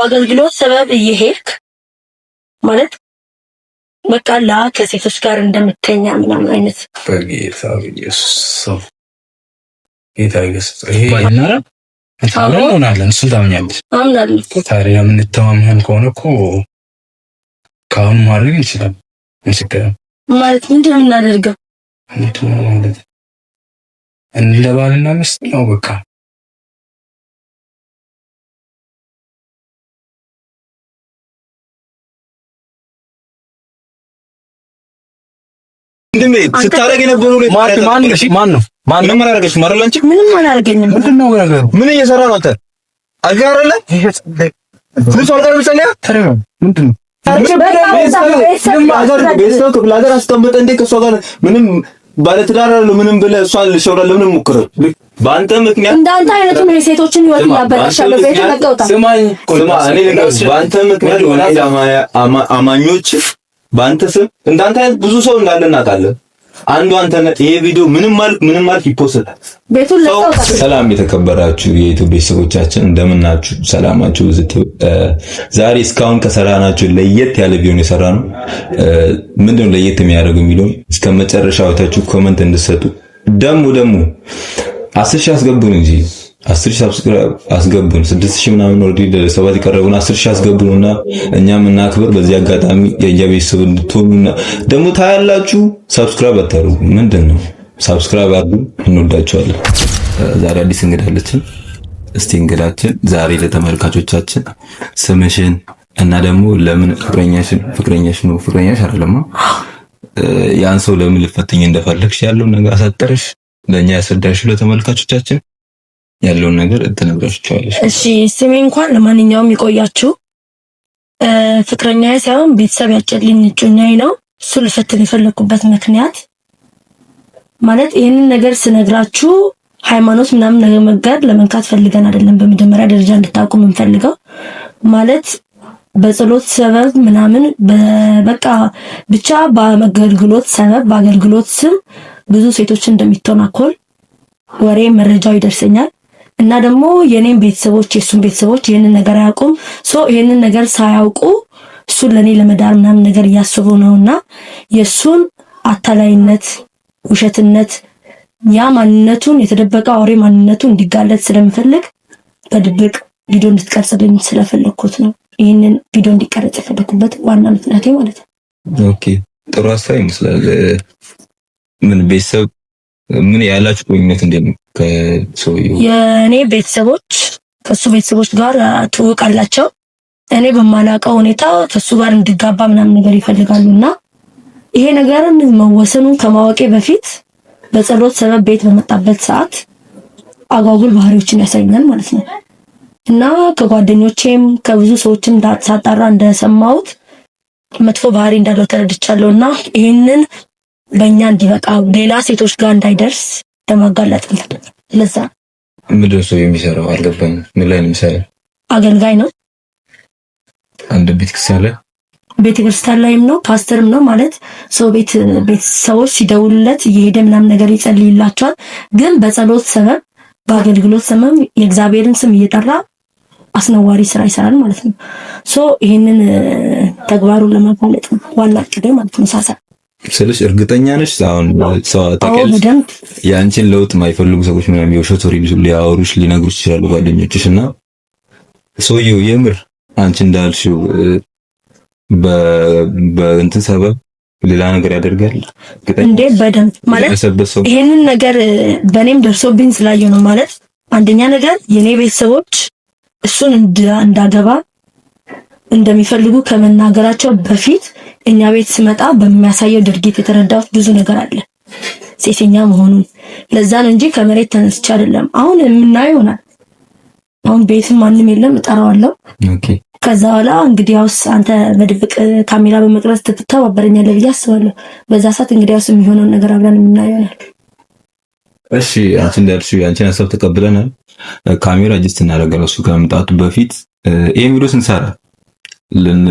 አገልግሎት ሰበብ እየሄድክ ማለት በቃ ከሴቶች ጋር እንደምትተኛ ምናምን አይነት በጌታ ኢየሱስ ጌታ ኢየሱስ ይሄ ይናራ ታውቃለህ። እሱ ታምኛለሽ? አምናለሁ። ታዲያ የምንተማመን ከሆነ እኮ ካሁን ማድረግ እንችላለን። እንስከረ ማለት ምንድን ነው የምናደርገው? ማለት እንደ ባልና ሚስት ነው በቃ። እንደም ስታረግ የነበረው ማን ነው? ምን አደረገሽ? ማረላንቺ ምንም አላደረገኝም። ምንድነው ነገሩ? ምን እየሰራ ነው አንተ? አጋራለ ምን ሶልጋር ብቻኛ ተረጋ። ምንድነው ቤተሰብ ክፍለ ሀገር አስቀምጠ እንዴ ከሷ ጋር ምንም ባለትዳር አለው ምንም ብለህ እሷን ልሸውራ ለምን ሞክረው? በአንተ ምክንያት እንዳንተ አይነቱ ነው የሴቶችን ህይወት ያበላሻለው። ቤቱ ለቀውታ ስማ እኔ ልንገርህ፣ በአንተ ምክንያት ወላሂ አማኞች በአንተ ስም እንዳንተ አይነት ብዙ ሰው እንዳለ እናውቃለን። አንዱ አንተ ነህ። ይሄ ቪዲዮ ምንም ማለት ይፖስታል። ቤቱን ለቀውታ። ሰላም የተከበራችሁ የዩቲዩብ ቤተሰቦቻችን እንደምን ናችሁ? ሰላማችሁ ዝት ዛሬ እስካሁን ከሰራናችሁ ለየት ያለ ቪዲዮ የሰራነው ምንድነው ለየት የሚያደርገው የሚለው እስከ መጨረሻው አይታችሁ ኮሜንት እንድትሰጡ ደግሞ 10,000 አስገቡን እንጂ 10,000 ሰብስክራይብ አስገቡን። 6,000 ምናምን ኦልሬዲ ለሰባት ይቀርቡና 10,000 አስገቡንና እኛም እናክብር። በዚህ አጋጣሚ የየቤተሰብ እንድትሆኑና ደግሞ ታያላችሁ። ሰብስክራይብ አታርጉ። ምንድነው ሰብስክራይብ አድርጉ። እንወዳችኋለን። ዛሬ አዲስ እንግዳ አለችን። እስቲ እንግዳችን ዛሬ ለተመልካቾቻችን ስምሽን እና ደግሞ ለምን ፍቅረኛሽ አይደለም ያን ሰው ለምን ልፈትኝ እንደፈለግሽ ያለውን ነገር አሳጠረሽ ለኛ ያስረዳሽ ለተመልካቾቻችን ያለውን ነገር ትነግራችኋለሽ። እሺ ስሜ እንኳን ለማንኛውም ይቆያችሁ። ፍቅረኛዬ ሳይሆን ቤተሰብ ያጨልኝ እጮኛዬ ነው። እሱ ልፈትን የፈለኩበት ምክንያት ማለት ይሄንን ነገር ስነግራችሁ ሃይማኖት ምናምን ነገር መጋር ለመንካት ፈልገን አይደለም። በመጀመሪያ ደረጃ እንድታውቁ የምንፈልገው ማለት በጸሎት ሰበብ ምናምን በቃ ብቻ በአገልግሎት ሰበብ በአገልግሎት ስም ብዙ ሴቶች እንደሚተናኮል ወሬ መረጃው ይደርሰኛል። እና ደግሞ የኔን ቤተሰቦች የሱን ቤተሰቦች ይሄንን ነገር አያውቁም። ይሄንን ነገር ሳያውቁ እሱን ለኔ ለመዳር ምናምን ነገር እያስቡ ነውና የሱን አታላይነት፣ ውሸትነት ያ ማንነቱን የተደበቀ አውሬ ማንነቱ እንዲጋለጥ ስለምፈልግ በድብቅ ቪዲዮ እንድትቀርጽልኝ ስለፈለኩት ነው ይሄንን ቪዲዮ እንዲቀርጽ የፈለኩበት ዋና ምክንያቴ ማለት ነው። ኦኬ ጥሩ ሀሳብ ይመስላል። ምን ቤተሰብ ምን ያላችሁ ቆይነት እንደምን ከሰውየው የኔ ቤተሰቦች ከሱ ቤተሰቦች ጋር ትውቃላቸው። እኔ በማላውቀው ሁኔታ ከሱ ጋር እንድጋባ ምናምን ነገር ይፈልጋሉና ይሄ ነገርን መወሰኑን ከማወቄ በፊት በጸሎት ሰበብ ቤት በመጣበት ሰዓት አጓጉል ባህሪዎችን ያሳየኛል ማለት ነው። እና ከጓደኞቼም ከብዙ ሰዎችም ሳጣራ እንደሰማሁት መጥፎ ባህሪ እንዳለው ተረድቻለሁና ይሄንን በእኛ እንዲበቃ ሌላ ሴቶች ጋር እንዳይደርስ ለማጋለጥ ለዛ ምንድን ነው የሚሰራው? አልገባኝም። ምን ላይ ነው የሚሰራው? አገልጋይ ነው። አንድ ቤተክርስቲያን ላይም ነው፣ ፓስተርም ነው ማለት ሰው ቤት ሰዎች ሲደውሉለት እየሄደ ምናምን ነገር ይጸልይላቸዋል። ግን በጸሎት ሰበብ በአገልግሎት ሰበብ የእግዚአብሔርን ስም እየጠራ አስነዋሪ ስራ ይሰራል ማለት ነው። ይሄንን ተግባሩን ለማጋለጥ ነው ዋና እቅዴ ማለት ነው። ሳሳ ስለሽ እርግጠኛ ነሽ? አሁን ሰው ታውቂያለሽ፣ ያንቺን ለውጥ የማይፈልጉ ሰዎች ምናምን የውሸት ወሬ ሊያወሩሽ ሊነግሩሽ ይችላሉ ጓደኞችሽ እና ሰውየው የምር አንቺ እንዳልሽው በእንትን ሰበብ ሌላ ነገር ያደርጋል እንዴ? በደንብ ማለት ይሄንን ነገር በኔም ደርሶብኝ ስላየው ነው ማለት አንደኛ ነገር የኔ ቤተሰቦች እሱን እንዳገባ እንደሚፈልጉ ከመናገራቸው በፊት እኛ ቤት ስመጣ በሚያሳየው ድርጊት የተረዳሁት ብዙ ነገር አለ ሴተኛ መሆኑን። ለዛ ነው እንጂ ከመሬት ተነስቼ አይደለም። አሁን የምናየው ይሆናል። አሁን ቤትም ማንም የለም እጠራዋለሁ። ኦኬ ከዛ በኋላ እንግዲህ ያውስ አንተ በድብቅ ካሜራ በመቅረጽ ትተባበረኛለህ ብዬ አስባለሁ። በዛ ሰዓት እንግዲህ ያውስ የሚሆነውን ነገር አብረን የምናየው ይሆናል። እሺ አንቺ እንዳልሽው ያንቺን ሀሳብ ተቀብለናል። ካሜራ ጅስት እናደርጋለን። እሱ ከመምጣቱ በፊት ይሄን ቪዲዮ ስንሰራ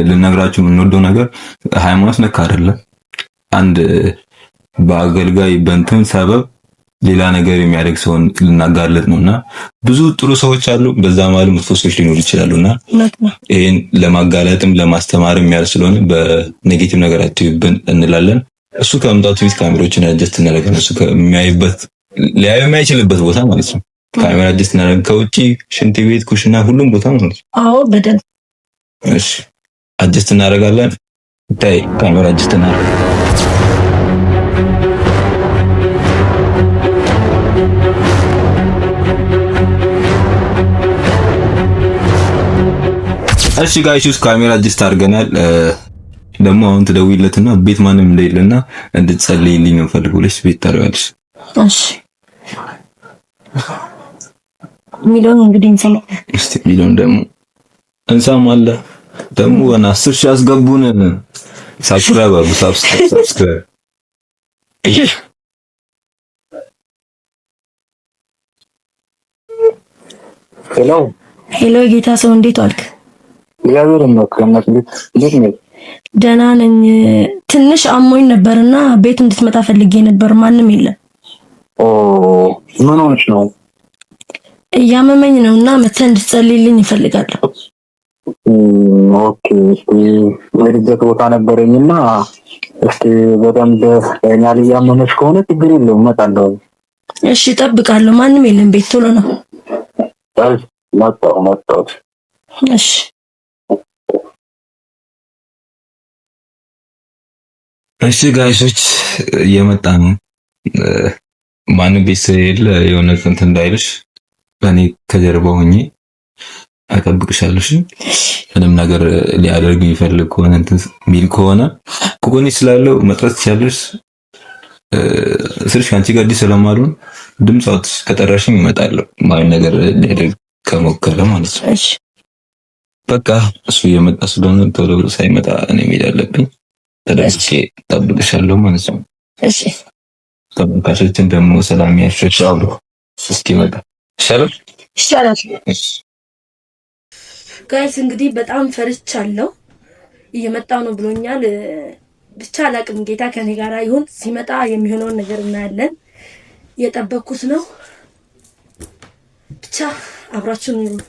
ልነግራችሁ የምንወደው ነገር ሃይማኖት ነክ አይደለም። አንድ በአገልጋይ በእንትን ሰበብ ሌላ ነገር የሚያደርግ ሰውን ልናጋለጥ ነውና ብዙ ጥሩ ሰዎች አሉ፣ በዛ ማለት መጥፎ ሰዎች ሊኖሩ ይችላሉና ይሄን ለማጋለጥም ለማስተማርም ያል ስለሆነ በኔጌቲቭ ነገር አትዩብን እንላለን። እሱ ከመምጣቱ ፊት ካሜራዎችን አጀስት እናደርጋለን። እሱ ከሚያይበት ሊያዩ የማይችልበት ቦታ ማለት ነው። ካሜራ አጀስት እናደርጋለን። ከውጪ ሽንት ቤት፣ ኩሽና፣ ሁሉም ቦታ ማለት ነው። አዎ በደንብ እሺ፣ አጀስት እናደርጋለን። ታይ ካሜራ አጀስት እናደርጋለን። እሺ ጋይስ ካሜራ አጀስት አድርገናል። ደግሞ አሁን ትደውይለትና ቤት ማንም እንደሌለና እንድትጸልይልኝ ነው ፈልጎልሽ ቤት ታረጋለሽ። እሺ ሚሊዮን እንግዲህ እንሰማው። እስቲ ሚሊዮን ደግሞ እንሰማለን። ደግሞ እና 10 ሺህ አስገቡን። ሳብስክራይብ አድርጉ። ሳብስክራይብ ሄሎ ሄሎ፣ ጌታ ሰው እንዴት ዋልክ? እግዚአብሔር ይመስገን። እንዴት ነህ? ደህና ነኝ። ትንሽ አሞኝ ነበርና ቤት እንድትመጣ ፈልጌ ነበር። ማንም የለም። ኦ ምን ሆነሽ ነው? እያመመኝ ነውና መተህ እንድትጸልይልኝ እፈልጋለሁ። ኦኬ ወደዚህ ቦታ ነበረኝና እስቲ በደንብ እኛ ላይ ያመመሽ ከሆነ ችግር የለውም እመጣለሁ። እሺ እጠብቃለሁ። ማንም የለም ቤት። ቶሎ ነው። መጣሁ። እሺ እሺ ጋይሶች እየመጣ ነው። ማንም ቤት ስለሌለ የሆነ እንትን እንዳይልሽ እኔ ከጀርባ ሆኜ አጠብቅሻለሁ። ምንም ነገር ሊያደርግ የሚፈልግ ከሆነ እንትን ሚል ከሆነ ኮኮኒ ስላለው መጥራት ትችያለሽ። ስልሽ አንቺ ጋር ስለማሉን ድምጽ አውጥተሽ ከጠራሽኝ እመጣለሁ። ማን ነገር ሊያደርግ ከሞከረ ማለት ነው። እሺ በቃ እሱ እየመጣ ስለሆነ ቶሎ ብሎ ሳይመጣ እኔ መሄድ አለብኝ። ተደስቼ ጠብቅሻለሁ ማለት ነው። እሺ ተመልካቾችን ደግሞ ሰላም ያሽሽ አብሮ እስኪመጣ ይሻላል። ጋይስ እንግዲህ በጣም ፈርቻለሁ። እየመጣው ነው ብሎኛል። ብቻ አላቅም። ጌታ ከኔ ጋር ይሁን። ሲመጣ የሚሆነውን ነገር እናያለን። እየጠበቅኩት ነው። ብቻ አብራችሁን ነው።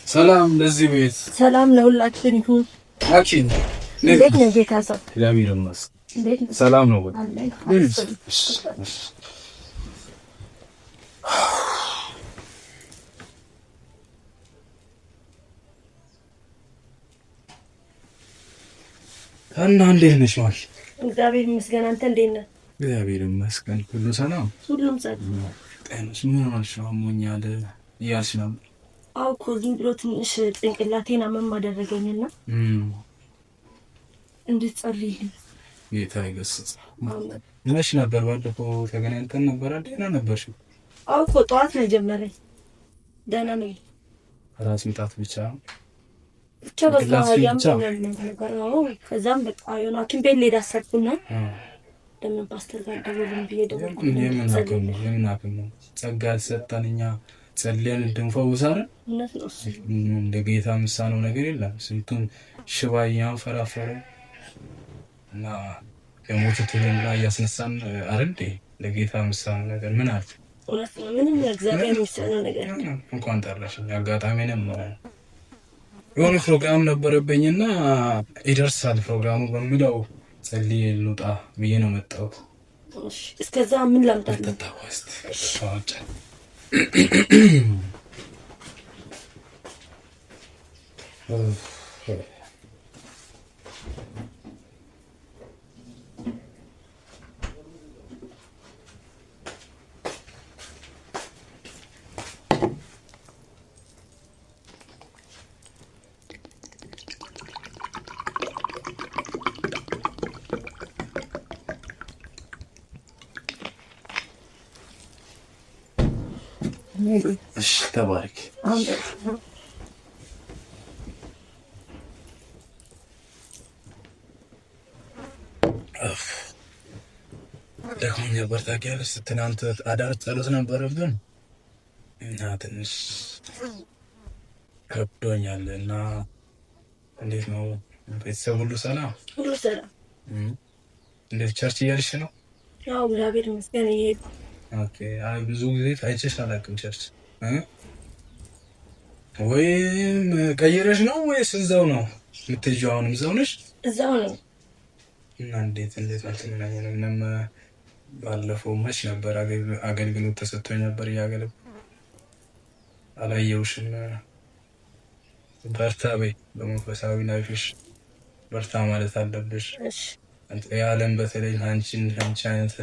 ሰላም ለዚህ ቤት፣ ሰላም ለሁላችን ይሁን። አኪን እንዴት ነው ጌታ ሰው? እግዚአብሔር ይመስገን ሰላም ነው። እና እንዴት ነሽ? ማለት እግዚአብሔር ይመስገን። አንተ እንዴት ነህ? እግዚአብሔር ይመስገን ሁሉ ሰላም፣ ሁሉም ሰላም። ጤናሽ ምን ሆነሽ? አሞኛል እያልሽ ነው? አዎ እኮ ዝም ብሎ ትንሽ ጭንቅላቴን አመም አደረገኝና እንድትጸልይልኝ ጌታ ይገስጽ። መች ነበር? ባለፈው ተገናኝተን ነበር። ደህና ነበርሽ? አዎ እኮ ጠዋት ነው የጀመረኝ። ደህና ነኝ። ራስ ምታት ብቻ በቃ ያመኛል ነገር ነው። ከዛም በቃ የሆነ ሐኪም ቤት ልሄድ አሰብኩና ለምን ፓስተር ጋር ደውልልኝ ብዬ ደወልኩ። የምን ሐኪም ነው? ጸጋ ሰጠን እኛ ጸልየን እንድንፈውሳለን። እውነት ነው። እንደ ጌታ ምሳነው ነገር የለም። ስንቱን ሽባ እያንፈራፈረ እና የሞቱትን ላይ እያስነሳን አይደል? ለጌታ ምሳነው ነገር ምን አለ? እውነት ነው። ምንም እግዚአብሔር የሚሳነው ነገር እንኳን ጠራሽኝ። አጋጣሚንም የሆነ ፕሮግራም ነበረብኝና ይደርሳል ፕሮግራሙ በሚለው ጸልዬ ልውጣ ብዬ ነው መጣሁት። እሺ እስከዛ ምን ላምጣልህ? ተታዋስት ተዋጫ እሺ ተባረክ። ደክሞኝ ነበር ታውቂያለሽ። ትናንት አዳር ጸሎት ነበረብን እና ትንሽ ከብዶኛል። እና እንዴት ነው ቤተሰብ ሁሉ ሰላም? ሁሉ ሰላም። እንዴት ቸርች እያልሽ ነው? ያው እግዚአብሔር ይመስገን እየሄድኩ። ኦኬ። አይ ብዙ ጊዜ አይቼሽ አላውቅም ቸርች። ወይም ቀይረሽ ነው ወይስ እዛው ነው የምትሄጂው? አሁንም እዛው ነሽ? እዛው ነው። እና እንዴት አልተገናኘንም? ምንም ባለፈው መች ነበር አገልግሎት ተሰጥቶኝ ነበር እያገለግኩ አላየሁሽም። በርታ በይ፣ በመንፈሳዊ ላይፍሽ በርታ ማለት አለብሽ። የዓለም በተለይ አንቺ አይነት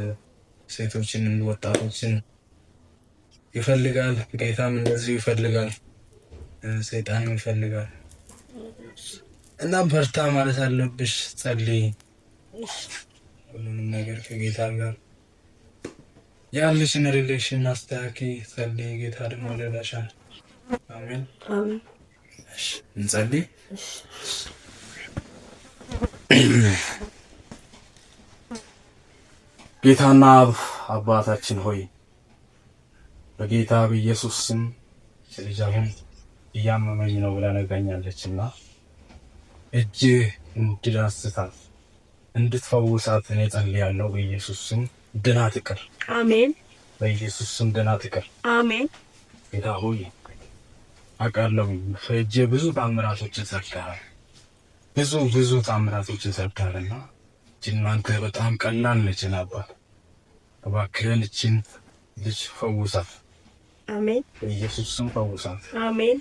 ሴቶችን ወጣቶችን ይፈልጋል። ጌታም እንደዚሁ ይፈልጋል፣ ሰይጣንም ይፈልጋል። እና በርታ ማለት አለብሽ። ጸልይ፣ ሁሉንም ነገር ከጌታ ጋር ያለሽን ሪሌሽን አስተካኪ። ጸልይ፣ ጌታ ደግሞ ይረዳሻል። አሜን አሜን። እሺ እንጸልይ። ጌታና አባታችን ሆይ በጌታ በኢየሱስ ስም ልጅ አሁን እያመመኝ ነው ብላ ነግራኛለችና እጅ እንድዳስሳት እንድትፈውሳት እኔ ጸልያለሁ። በኢየሱስ ስም ድና ትቅር። አሜን። በኢየሱስ ስም ድና ትቅር። አሜን። ጌታ ሆይ አውቃለሁ እጅ ብዙ ታምራቶችን ሰርተሃል፣ ብዙ ታምራቶችን ሰርተሃልና እችን አንተ በጣም ቀላል ነች። አባት እባክህን እችን ልጅ ፈውሳት። አሜን። በኢየሱስ ስም ፈውሳት። አሜን።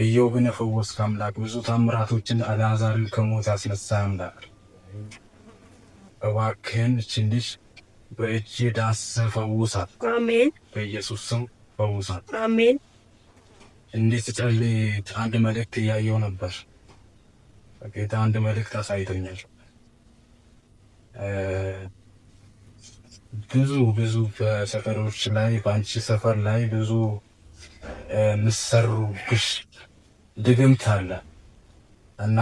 ኢዮብን የፈወስክ አምላክ፣ ብዙ ታምራቶችን አልዓዛርን ከሞት ያስነሳ አምላክ እባክህን እችን ልጅ በእጅ ዳስሰህ ፈውሳት። አሜን። በኢየሱስ ስም ፈውሳት። አሜን። እንዴት ጸልይ። አንድ መልእክት እያየሁ ነበር። ጌታ አንድ መልእክት አሳይቶኛል። ብዙ በሰፈሮች ላይ በአንቺ ሰፈር ላይ ብዙ ምሰሩብሽ ድግምት አለ እና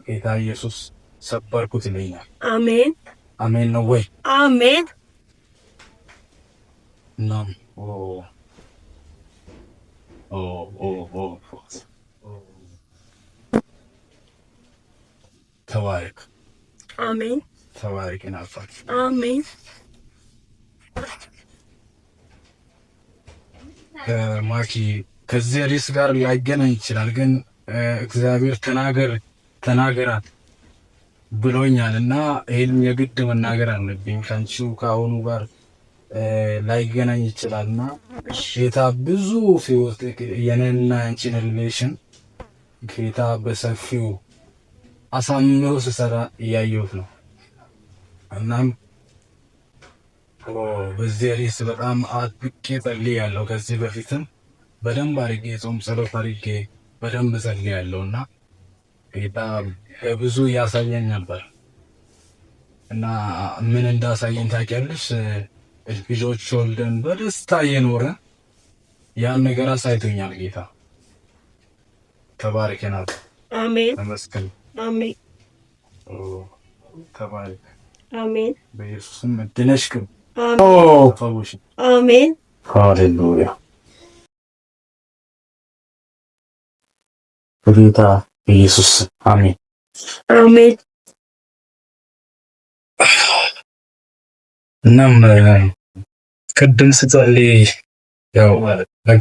ጌታ ኢየሱስ ሰበርኩት ይለኛል። አሜን አሜን። ነው ወይ? አሜን ነው። ተባረክ። አሜን። ተባረክ ናፋት። አሜን። ማኪ ከዚህ ርዕስ ጋር ላይገናኝ ይችላል፣ ግን እግዚአብሔር ተናገራት ብሎኛል እና ይሄን የግድ መናገር አለብኝ። ከአንቺው ከአሁኑ ጋር ላይገናኝ ይችላል እና ጌታ ብዙ ህይወት የኔና አንቺን ሪሌሽን ጌታ በሰፊው አሳምሮ ሲሰራ እያየሁት ነው። እናም በዚህ ርዕስ በጣም አጥብቄ ጸልያለሁ። ከዚህ በፊትም በደንብ አድርጌ ጾም ጸሎት አድርጌ በደንብ ጸልያለሁ እና ጌታ ብዙ እያሳየኝ ነበር እና ምን እንዳሳየኝ ታውቂያለሽ? ልጆች ወልደን በደስታ እየኖረ ያን ነገር አሳይቶኛል ጌታ። ተባረከናል። አሜን። ተመስገን። አሜን። ተባረክ። አሜን። በኢየሱስም ድነሽክም። አሜን። ሃሌሉያ። በጌታ ኢየሱስ አሜን አሜን። እናም ቅድም ስጸልይ ያው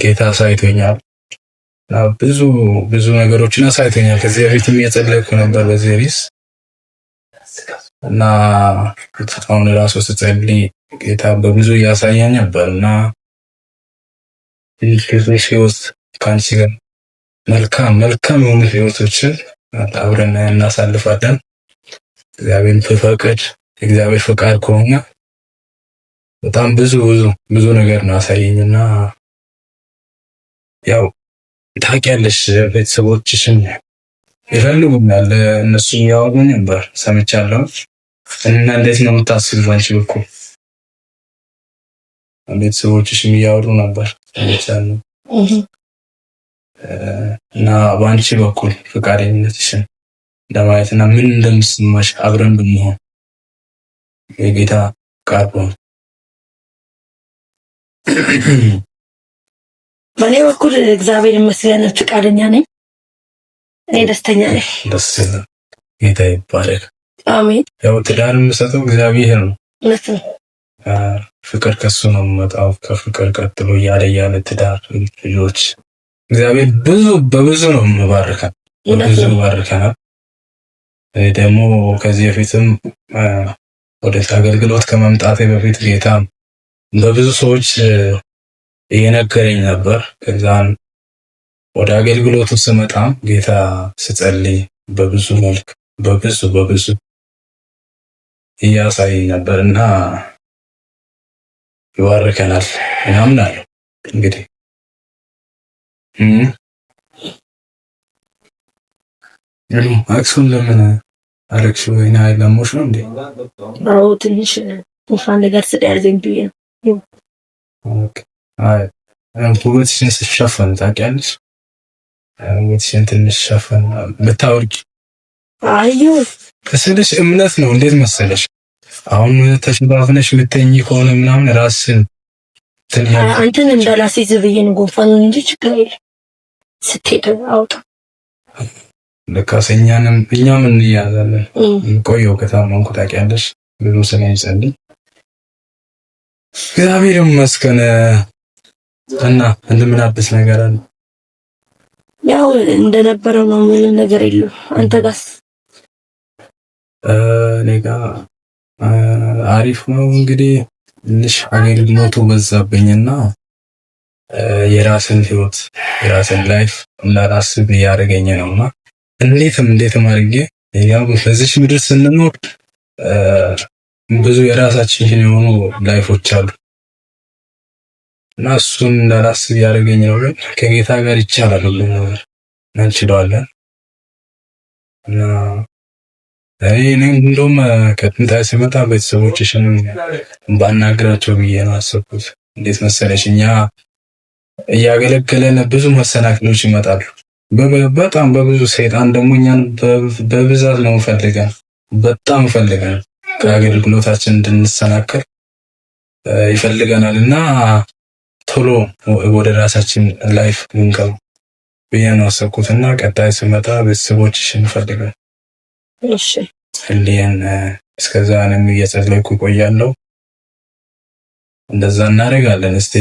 ጌታ አሳይቶኛል ብዙ ነገሮችን አሳይቶኛል። ከዚህ በፊትም እየጸለይኩ ነበር በዚህ ርዕስ እና አሁን ራሱ ስጸልይ ጌታ በብዙ እያሳየኝ ነበር እና ኢየሱስ ሕይወት ከአንቺ ጋር መልካም የሆኑ ሕይወቶችን አብረን እናሳልፋለን። እግዚአብሔር ፍቅድ እግዚአብሔር ፍቃድ ከሆነ በጣም ብዙ ነገር ነው አሳየኝና ያው ታውቂያለሽ ቤተሰቦችሽን ይፈልጉኛል። እነሱ ያወሩ ነበር ሰምቻለሁ። እና እንዴት ነው የምታስቢው አንቺ በኩል? ቤተሰቦችሽም እያወሩ ነበር ሰምቻለሁ። እና በአንቺ በኩል ፈቃደኝነትሽን ለማየትና ምን እንደምትሰማሽ አብረን ብንሆን የጌታ ቀርቦ በእኔ በኩል እግዚአብሔር ይመስገን ፍቃደኛ ነኝ። እኔ ደስተኛ ነኝ። ደስ ይላል። ጌታ ይባረክ። አሜን። ያው ትዳር የሚሰጠው እግዚአብሔር ነው። እውነት ነው። ፍቅር ከሱ ነው የሚመጣው። ከፍቅር ቀጥሎ እያለ ትዳር፣ ልጆች እግዚአብሔር በብዙ ነው የሚባርከን። በብዙ ባርከናል። እኔ ደግሞ ከዚህ በፊትም ወደ አገልግሎት ከመምጣቴ በፊት ጌታ በብዙ ሰዎች እየነገረኝ ነበር። ከዛን ወደ አገልግሎቱ ስመጣም ጌታ ስጸልይ በብዙ መልክ በብዙ እያሳየኝ ነበርና ይባርከናል እናምናለሁ። እንግዲህ አክሱን ለምን አረክሽ? ወይና ለሞሽ ነው እንዴ? አዎ ትንሽ እንኳን ነገር ስለያዘኝ ብዬ ነው። ኦኬ። አይ ውበትሽን ስትሸፈን ታውቂያለሽ? ውበትሽን ትንሽ ሸፈን ብታወርቂ። አዩ ከስልሽ እምነት ነው። እንዴት መሰለሽ አሁን ተሸፋፍነሽ ልተኝ ከሆነ ምናምን ራስን አንተን እንዳላስይዝ ብዬ ነው ጉንፋን እንጂ ችግር የለም። ስትሄድ አውጣ። ለካስ እኛም እንያዛለን። ቆየው ከታመንኩ ታውቂያለሽ። ብዙ ስለሚጸልይ እግዚአብሔር ይመስገን። እና እንደምን አዲስ ነገር አለ? ያው እንደነበረው ነው። ምን ነገር የለም። አንተ ጋርስ? እኔ ጋር አሪፍ ነው። እንግዲህ ትንሽ አገልግሎቱ በዛብኝና የራስን ህይወት የራስን ላይፍ እንዳላስብ እያደረገኝ ነውና እንዴትም አድርጌ ያው በዚህ ምድር ስንኖር ብዙ የራሳችን የሆኑ ላይፎች አሉ እና እሱን እንዳላስብ እያደረገኝ ነው። ግን ከጌታ ጋር ይቻላል፣ ሁሉም ነገር እንችለዋለን። እና እኔ እንደውም ከጥንታዊ ሲመጣ ቤተሰቦችሽን ባናግራቸው ብዬ ነው አሰብኩት። እንዴት መሰለሽ እኛ እያገለገለን ብዙ መሰናክሎች ይመጣሉ። በጣም በብዙ ሰይጣን ደግሞ እኛን በብዛት ነው በጣም ፈልገን ከአገልግሎታችን እንድንሰናከል ይፈልገናል እና ቶሎ ወደ ራሳችን ላይፍ እንገባ ብዬ ነው አሰብኩት። እና ቀጣይ ስመጣ ቤተሰቦችሽን ፈልገን እሺ ህሊያን እስከዛ እኔም እየጸለይኩ እቆያለሁ። እንደዛ እናደርጋለን። እስቲ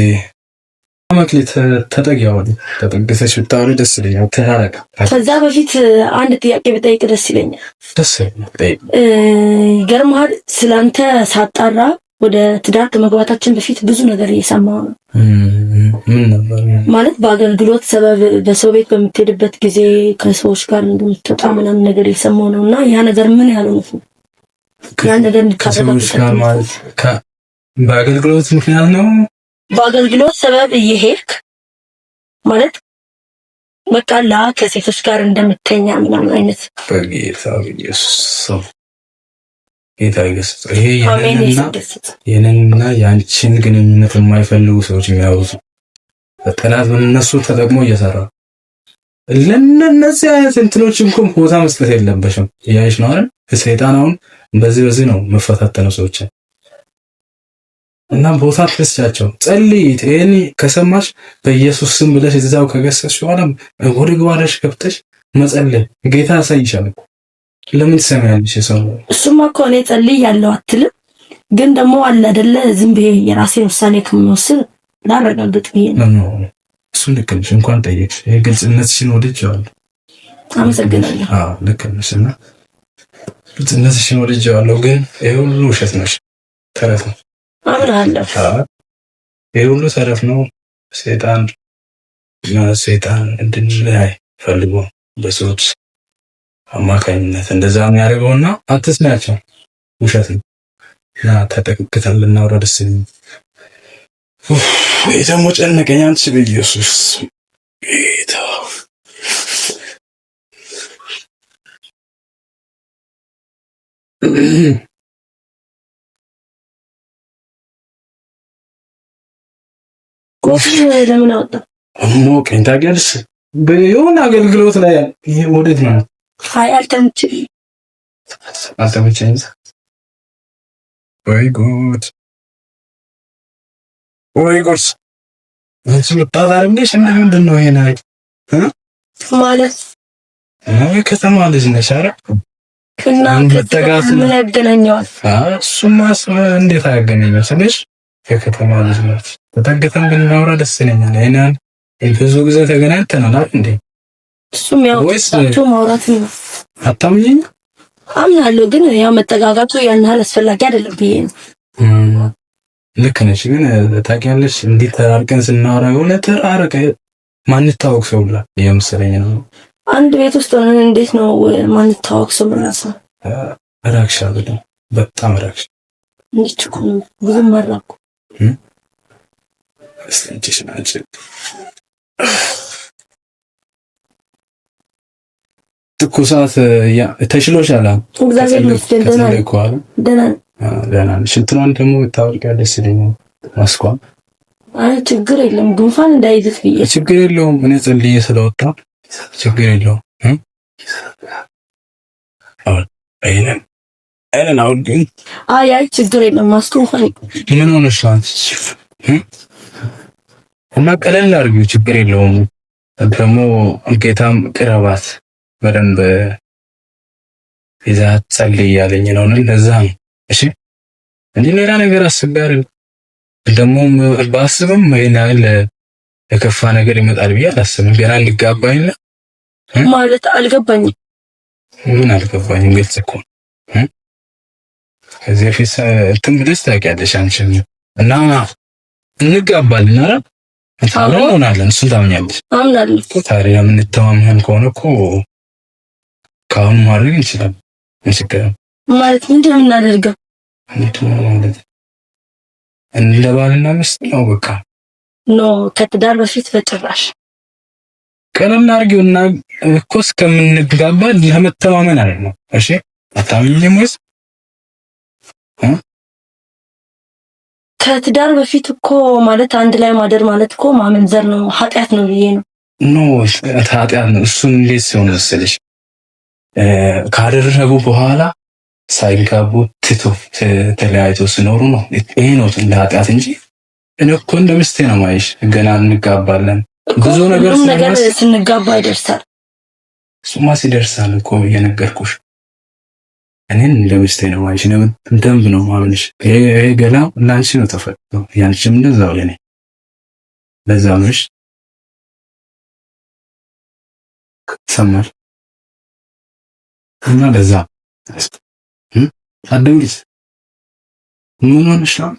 መክሊት ተጠጊያው ተጠግተሽ ብታወሪ ደስ ይለኛል። ተራረቀ ከዛ በፊት አንድ ጥያቄ ብጠይቅ ደስ ይለኛል። ደስ ይለኛል። ይገርምሃል፣ ስላንተ ሳጣራ ወደ ትዳር ከመግባታችን በፊት ብዙ ነገር እየሰማሁ ነው። ምን ነበር ማለት በአገልግሎት ሰበብ በሰው ቤት በምትሄድበት ጊዜ ከሰዎች ጋር እንደምትወጣ ምናምን ነገር እየሰማሁ ነው። እና ያ ነገር ምን ያህል ነው? ያ ነገር ከሰዎች ጋር ማለት በአገልግሎት ምክንያት ነው። በአገልግሎት ሰበብ እየሄድክ ማለት በቃ ከሴቶች ጋር እንደምተኛ ምናምን አይነት በጌታ ኢየሱስ ጌታ ይገስጽ። ይሄ የኔንና ያንቺን ግንኙነት የማይፈልጉ ሰዎች የሚያወዙ ጠላት በእነሱ ተጠቅሞ እየሰራ ለነዚህ አይነት እንትኖች እንኳን ቦታ መስጠት የለበሽም። ያይሽ ነው አይደል? ሰይጣን አሁን በዚህ ነው መፈታተነው ሰዎች እና ቦታ ትስጫቸው። ጸልይ። እኔ ከሰማሽ በኢየሱስ ስም ብለሽ እዛው ከገሰስሽ በኋላ ወደ ግባሽ ገብተሽ መጸለይ ጌታ ያሳይሻል። ለምን ትሰማያለሽ? ሰው እሱማ እኮ እኔ ጸልይ ያለው አትልም፣ ግን ደግሞ አለ አይደለ ዝም ብዬ የራሴን ውሳኔ ከምወስን ላረጋግጥ ብዬ ነው። እሱ ልክ ነሽ። እንኳን ጠየቅሽ። ግልጽነትሽን ወድጄዋለሁ። አመሰግናለሁ። አዎ ልክ ነሽ እና ግልጽነትሽን ወድጄዋለሁ። ግን ይሄ ሁሉ ውሸት ነው፣ ተረት ነው። አምናለሁ። ይሄ ሁሉ ተረት ነው። ሰይጣን እንድንለያይ ፈልጎ በሰዎች አማካኝነት እንደዛ ነው ያደርገውና አትስናቸው። ውሸት ነው። ያ ተጠቅቅተን ልናወራ ደስ ይላል። ደግሞ ጨነቀኝ። አንቺ በኢየሱስ ጌታ ኮፊ ለምን አወጣ? ሞቀኝ። ታውቂያለሽ በየሆነ አገልግሎት ላይ ይሄ ወዴት ነው? አይ አልተመቸኝም። ወይ ጉድ ወይ ቁርስ እሱ ልታዛርምሽ ምንድን ነው ይሄ ናይ ማለት ከተማ ልጅ ነሽ አይደል? እና ምን ያገናኘዋል? እሱማ እንዴት አያገናኝም ስልሽ የከተማ ልጅ ነች። ተጠግተን ብናወራ ደስ ይለኛል። ይሄን ብዙ ጊዜ ተገናኝተናል እንዴ? እሱም ያው ማውራት ነው። አታምኚኝ? አምናለሁ፣ ግን ያው መጠጋጋቱ ያን ያህል አስፈላጊ አይደለም ብዬ ነው። ልክ ነሽ፣ ግን ታውቂያለሽ እንዲህ ተራርቀን ስናወራ የሆነ ተራረቀ ማንታወቅ ሰው ብላ የመሰለኝ ነው። አንድ ቤት ውስጥ ሆነን እንዴት ነው ማንታወቅ ሰው ብናስብ? ራክሻ በጣም ራክሻ እንዴት እኮ ነው ብዙም መራኩ እስትንጭሽ ናጭ ትኩሳት ተሽሎሻል? እግዚአብሔር ይመስገን ደህና ነኝ። ሽንትኗን ደግሞ ታወልቂያለሽ ሲለኝ ማስኳም ችግር የለም ጉንፋን እንዳይዝፍ ብዬ ችግር የለውም እኔ ጸልዬ ስለወጣ ችግር የለውም። አይነን አሁን ግን አይ ችግር የለም ማስኩ እንኳን ምን ሆነሽ አንቺ? እና ቀለል አድርጊው ችግር የለውም። ደግሞ ጌታም ቅረባት በደንብ ይዛት ጸልይ ያለኝ ነው። ለዛ ነው እሺ። እንዴ ሌላ ነገር አስቤ ደግሞ ባስብም ይሄን ያህል የከፋ ነገር ይመጣል ብዬ አላስብም። ገና እንጋባኝ ማለት አልገባኝም። ምን አልገባኝም? ግልጽ እኮ ከዚህ በፊት እንትን ብለሽ ታውቂያለሽ አንቺም እና እንጋባለን አይደል? ታዲያ እንሆናለን። እሱን ታምኛለሽ? አምናለሁ። ታዲያ የምንተማመን ከሆነ እኮ ከአሁን ማድረግ እንችላለን። ማለት ምንድን ነው የምናደርገው? ማለት እንደ ባልና ሚስት ነው በቃ። ኖ ከትዳር በፊት በጭራሽ። ቀለል አድርጊውና እኮ እስከምንጋባ ለመተማመን አይደለም። እሺ አታምኚኝም ወይስ? ከትዳር በፊት እኮ ማለት አንድ ላይ ማደር ማለት እኮ ማመንዘር ነው፣ ኃጢአት ነው ብዬ ነው። ኖ ኃጢአት ነው። እሱን እንዴት ሲሆን መሰለሽ ካደረጉ በኋላ ሳይጋቡ ትቶ ተለያይቶ ሲኖሩ ነው። ይሄ ነው እንደ ኃጢአት እንጂ እኔ እኮ እንደ ሚስቴ ነው ማይሽ። ገና እንጋባለን ብዙ ነገር ስንጋባ ይደርሳል። እሱማ ሲደርሳል እኮ እየነገርኩሽ እኔን እንደ ሚስቴ ነው ማይሽ። ነው ደንብ ነው ማምንሽ። ይሄ ገላ ላንቺ ነው ተፈቅዶ ያንቺም እንደዛው ለኔ ለዛ ነሽ ሰማል እና ለዛ አደንግስ ምን ሆነሽ ነው?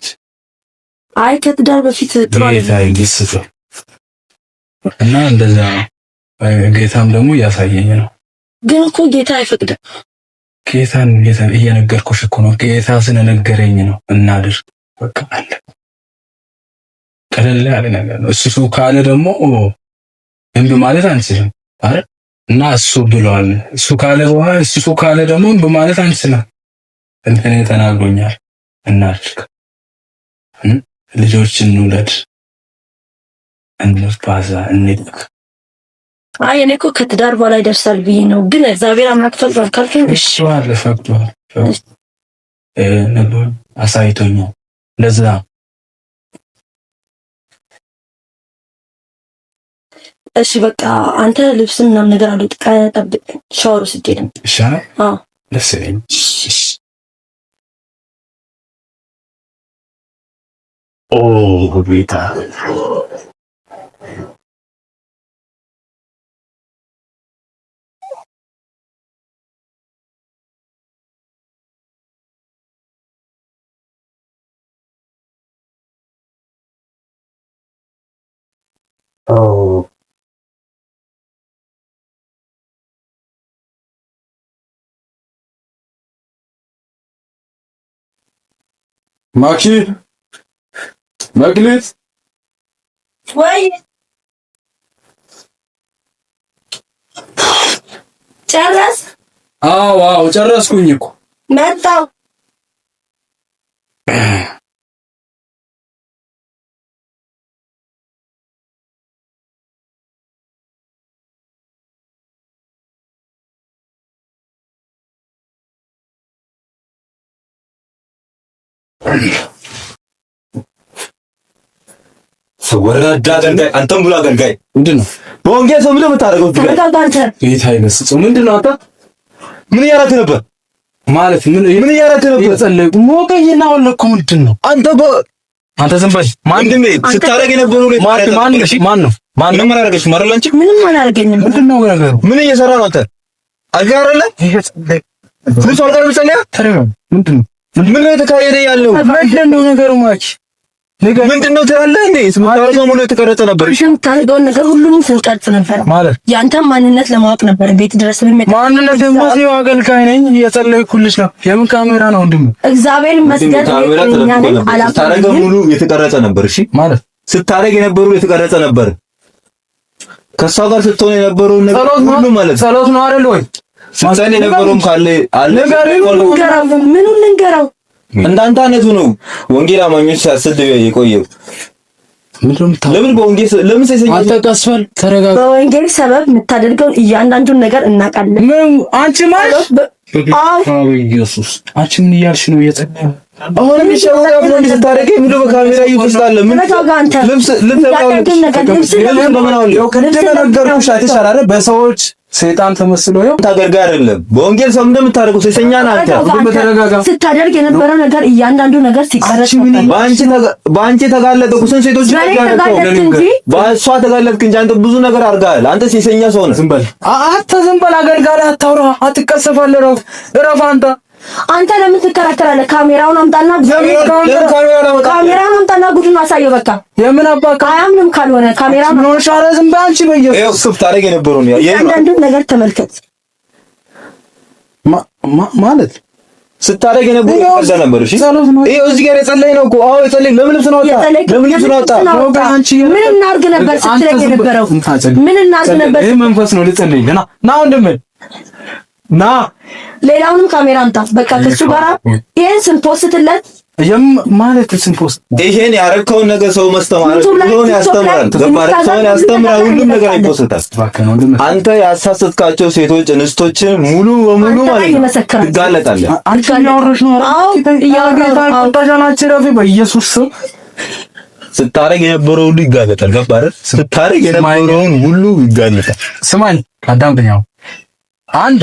አይ ከትዳር በፊት ጥሩ አይደለም እና እንደዛ ጌታም ደግሞ እያሳየኝ ነው። ግን እኮ ጌታ አይፈቅድም። ጌታን እየነገርኩሽ እኮ ነው። ጌታ ስለነገረኝ ነው እናድር በቃ አለ። ቀለል ያለ ነገር ነው። እሱ ካለ ደግሞ እምቢ ማለት አንችልም አይደል? እና እሱ ብሏል። እሱ ካለ ደግሞ እምቢ ማለት አንችልም። እኔ ተናግሮኛል። እናድርግ፣ ልጆችን እንውለድ፣ እንባዛ፣ እንልክ። አይ እኔ እኮ ከትዳር በኋላ ይደርሳል ብዬ ነው። ግን እግዚአብሔር አምላክ ፈቅዷል ካልከኝ እሺ አለ። ፈቅዷል ነገሩን አሳይቶኛል። ለዛ እሺ በቃ አንተ ልብስ ምናምን ነገር አልወጥቃ ጠብቅ፣ ሻወር ወስጄ ነው። እሺ አዎ ደስ ይለኝ። ኦ ቤታ ኦ ማኪ መግለጽ ወይ ጨረስ? አዎ ጨረስኩኝ እኮ መጣሁ። ወራዳ አገልጋይ አንተም ብሎ አገልጋይ ምንድነው? በወንጌል ሰው ምንድነው የምታደርገው? ጌታ ይመስገን። ምንድነው አንተ ምን እያደረክ ነበር? ማለት ምን እያደረክ ነበር? የጸለይኩ ሞቀኝና ወለኩ። ምንድነው አንተ ዝም በል። ማንድም ስታደርግ የነበረው ማን ነው? ምንም አላደረገች ማለት አንቺ ምንም አላደረገኝም። ምንድነው ነገሩ? ምን እየሰራ ነው አንተ? አጋራለ ብዙ አልቀር ብቻ ተረጋጋ። ምንድነው ምን የተካሄደ ያለው? ምንድነው ነገሩ? ማች ምንድነው ትላለህ እንዴ? ስማታው ሙሉ የተቀረጸ ነበር። እሺ ታደርገው ነገር ሁሉንም ስንቀርጽ ነበር ማለት ያንተም ማንነት ለማወቅ ነበር። ቤት ድረስ በመጣ ማንነት የማሲው አገልጋይ ነኝ እየጸለይኩልሽ ነው። የምን ካሜራ ነው ወንድም? እግዚአብሔር ይመስገን ስታደርገው ሙሉ የተቀረጸ ነበር። እሺ ማለት ስታደርግ የነበረው የተቀረጸ ነበር። ከሷ ጋር ስትሆን የነበረው ነገር ሁሉ ማለት ጸሎት ነው አይደል ወይ? ስትጸልይ የነበረውም ካለ አለ ምኑን ልንገረው? እንዳንተ አይነቱ ነው ወንጌል አማኞች ሲያስድ የቆየው። ለምን በወንጌል ለምን ሲሰኝ አልተቀስፈል? ተረጋጋ። በወንጌል ሰበብ የምታደርገውን እያንዳንዱን ነገር እናውቃለን። ምን አንቺ ማለት ኢየሱስ አንቺ ምን እያልሽ ነው? እየጸለየ አሁን ይሻላል ብሎ ስታደርግ ሙሉ በካሜራ ይወስዳል። ምን ልብስ ነገርኩሽ አይተሻል? በሰዎች ሰይጣን ተመስሎ ይኸው ታገርጋ አይደለም። በወንጌል ሰው እንደምታደርገው ሴሰኛ ናት። በተረጋጋ ስታደርግ የነበረው ነገር እያንዳንዱ ነገር ሲቀረጽ በአንቺ ተጋለጠ። ኩስን ሴቶች በእሷ ተጋለጥክ እንጂ አንተ ብዙ ነገር አድርጋል። አንተ ሴሰኛ ሰው ነህ። ዝም በል ዝም በል። አገልጋሪ አታውራ፣ አትቀሰፋለህ። እረፍ አንተ ለምን ትከራከራለህ? ካሜራውን አምጣና ጉድን አሳየው። በቃ የምን አባካ አያምንም ካልሆነ ካሜራውን ነው ሻረ። ዝም በል አንቺ በኢየሱስ ስም ታረግ የነበረው ነው ያንዳንዱን ነገር ተመልከት። ማለት ስታረግ የነበረው ከዛ ነበር። እሺ ይሄ እዚህ ጋር የጸለይ ነው እኮ። አዎ የጸለይ ለምን ልብስ ነው ወጣ? ለምን ልብስ ነው ወጣ? አንቺ ምን እናርግ ነበር ስትለኝ የነበረው? ምን እናርግ ነበር? ይሄ መንፈስ ነው ልጸልይ ና ወንድም ና ሌላውንም ካሜራ አምጣ። በቃ ከሱ ጋር ይሄን ስንፖስትለት ማለት ስንፖስት ይሄን ያረከውን ነገር ሰው ማስተማር ነው ያስተምራል። ገባህ? ሰው ያስተምራል። ሁሉም ነገር ይፖስታል። አንተ ያሳሰትካቸው ሴቶች እንስቶችን ሙሉ በሙሉ ማለት ትጋለጣለህ። አንቺ ያወራሽ ነው ታጃናችሁ በኢየሱስ ስም ስታረግ የነበረው ሁሉ ይጋለጣል። ገባህ? ስታረግ የነበረውን ሁሉ ይጋለጣል። ስማኝ አዳምጠኛው አንድ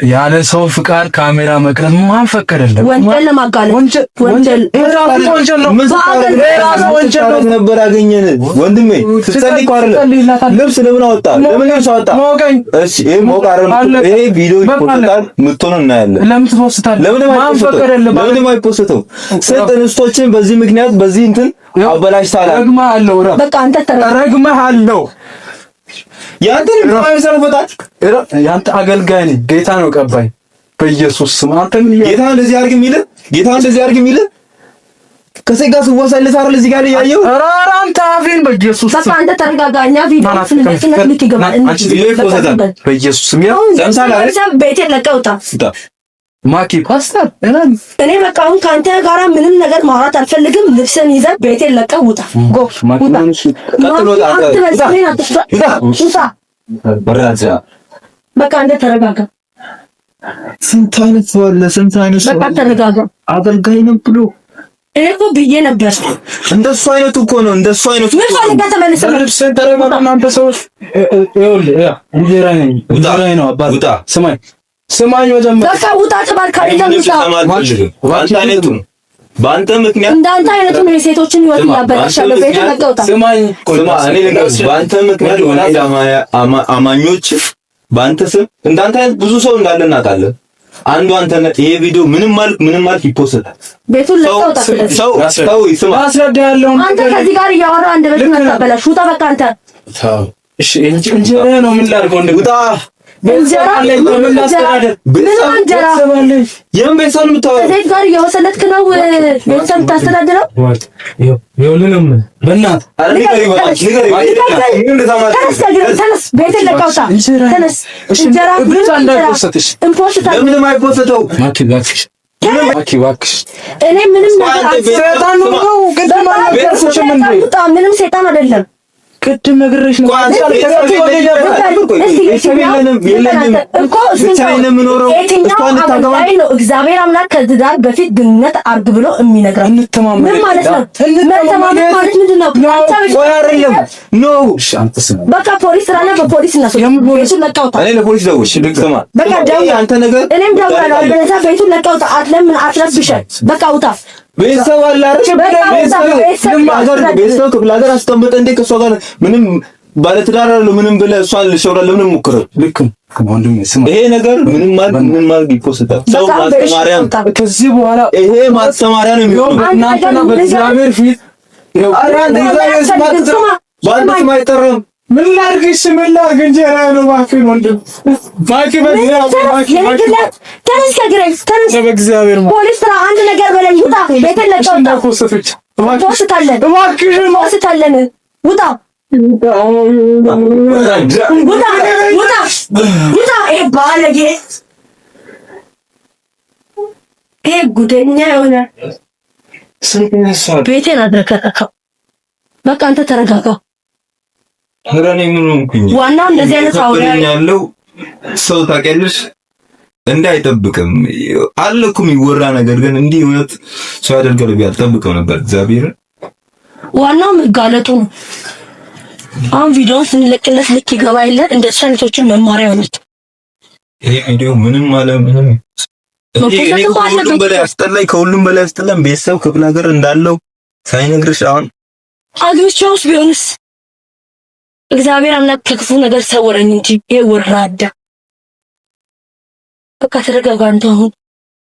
ያለ ሰው ፍቃድ ካሜራ መቅረጽ ማን ፈቀደልህ? ወንጀል ለማጋለጥ ወንጀል ነበር ያገኘን። ወንድሜ ስትጸልይ እኮ አይደለም ልብስ ለምን አወጣ? ለምን ልብስ አወጣ? እሺ ይሄ ይሄ ቪዲዮ ይፖስታል። ምትሆን እናያለን። ለምን ትፖስታለህ? ማን ፈቀደልህ? ለምን አይፖስተው? እንስቶችን በዚህ ምክንያት በዚህ እንትን አበላሽታል። ረግመሃለሁ። በቃ አንተ ረግመሃለሁ። ያንተ አገልጋይ ነኝ። ጌታ ነው ቀባይ። በኢየሱስ ስም አንተ ምን ጌታ እንደዚህ አድርግ የሚል ከሴት ጋር ስወሰልስ አይደል? እዚህ ጋር ያየው አንተ አፌን በኢየሱስ ስም በቃ አንተ ተረጋጋኛ። ቪዲዮ ስለነከነክ ልክ ይገባል። በኢየሱስ ስም ያው ቤቴን ለቀህ ውጣ። ማኪ ፓስተር እኔ በቃ አሁን ካንተ ጋራ ምንም ነገር ማውራት አልፈልግም። ልብስን ይዘህ ቤቴን ለቀህ ውጣ። በቃ አንተ ተረጋጋ። ስንት አይነት ሰው አለ፣ ስንት አይነት ሰው። በቃ ተረጋጋ። አገልጋይ ነው ብሎ እኔ እኮ ብዬ ነበር። እንደሱ አይነቱ እኮ ነው። እንደሱ አይነቱ ምን ፈልገህ ተመልሰህ ልብስን ተረጋጋ። እናንተ ሰዎች ይኸውልህ እንጀራ ነው አባት ስማኝ መጀመሪያ በቃ ውጣ ተባልካ በአንተ ምክንያት እንዳንተ አይነቱ ነው የሴቶችን ህይወት ያበላሻለው። ቤት ተቀውጣ ስማኝ እኔ ልንገርሽ፣ በአንተ ምክንያት ወንጌል አማኞች በአንተ ስም እንዳንተ አይነት ብዙ ሰው እንዳለ እናውቃለን። አንዱ አንተ ነህ። ይሄ ቪዲዮ ምንም ማለት ይፖስታል። ቤቱን ለቀውጣ ሰው ይስማ አስረዳ ያለው አንተ ከዚህ ጋር እያወራ አንደበት መታበላሽ። ውጣ በቃ አንተ እሺ እንጀራ ነው ምን ላድርገው? ውጣ እንጀራ ምን ላስተዳደር? እንጀራ የምን ቤተሰብ የምታወራው? ከዚህ ጋር እየወሰለትክ ነው ቤተሰብ የምታስተዳድረው? ይኸውልህም በእናትህ ተነስ፣ ቤቴን ለቀህ ውጣ። ተነስ። እንጀራ ለምንም አይፖስተው። እባክሽ እኔ ምንም ነገር ምንም ሴጣን አይደለም። ቅድም ነግሬሽ ነው እግዚአብሔር አምላክ ከትዳር በፊት ግንኙነት አርግ ብሎ የሚነግረው ምን ማለት ነው? መተማመን ማለት ምንድን ነው? በቃ ፖሊስ ስራና በፖሊስ እና ቤቱን ለቀውታ እኔ ለፖሊስ ደውልሽ ልክሰማ በቃ ደውል አንተ ነገር እኔም ደውላለሁ። በዛ ቤቱን ለቀውታ አትለምን አትረብሸን። በቃ ውጣ። ቤተሰብ አለ አይደል? ቤተሰብ ክፍለ ሀገር አስቀምጠህ እንዴ ከእሷ ጋር ምንም ባለትዳር አይደለም ምንም ብለህ እሷን ልሸውራል ለምን ሞክረህ? ልክ ወንድሜ ስማ፣ ይሄ ነገር ምንም ማለት ይፖስታል። ሰው ማስተማሪያ ከዚህ በኋላ ይሄ ማስተማሪያ ነው የሚሆነው። እናንተና በእግዚአብሔር ፊት አራንተ እግዚአብሔር ባንተ ማይጠራም ምን ላድርግሽ? ምን ላድርግ? እንጀራ ነው እባክህ ወንድም እባክህ ተነስ በእግዚአብሔር ፖሊስ ስራ አንድ ነገር በለኝ። ውጣ ቤቴን ለቀው ውጣ። ውጣ ባለጌ ይሄ ጉደኛ የሆነ ቤቴን አድረከረከው። በቃ አንተ ተረጋጋ። እኔ ምን ሆንኩኝ? ዋናው እንደዚህ አይነት አውራ ያለው ሰው ታውቂያለሽ እንዳይጠብቅም አለኩም ይወራ ነገር ግን እንዲህ እውነት ሰው ያደርጋል ብዬ አልጠብቀው ነበር። እግዚአብሔር ዋናው መጋለጡ ነው። አሁን ቪዲዮውን ስንለቅለት ልክ ይገባ የለን እንደ ሰንቶችን መማሪያ ሆነች። ይሄ ቪዲዮ ምንም ምንም ከሁሉም በላይ አስጠላኝ ቤተሰብ ክፍለ ሀገር እንዳለው ሳይነግርሽ አሁን አግብቼውስ ቢሆንስ እግዚአብሔር አምላክ ከክፉ ነገር ሰወረኝ እንጂ ይሄ ወራዳ። በቃ ተረጋጋ አንተ አሁን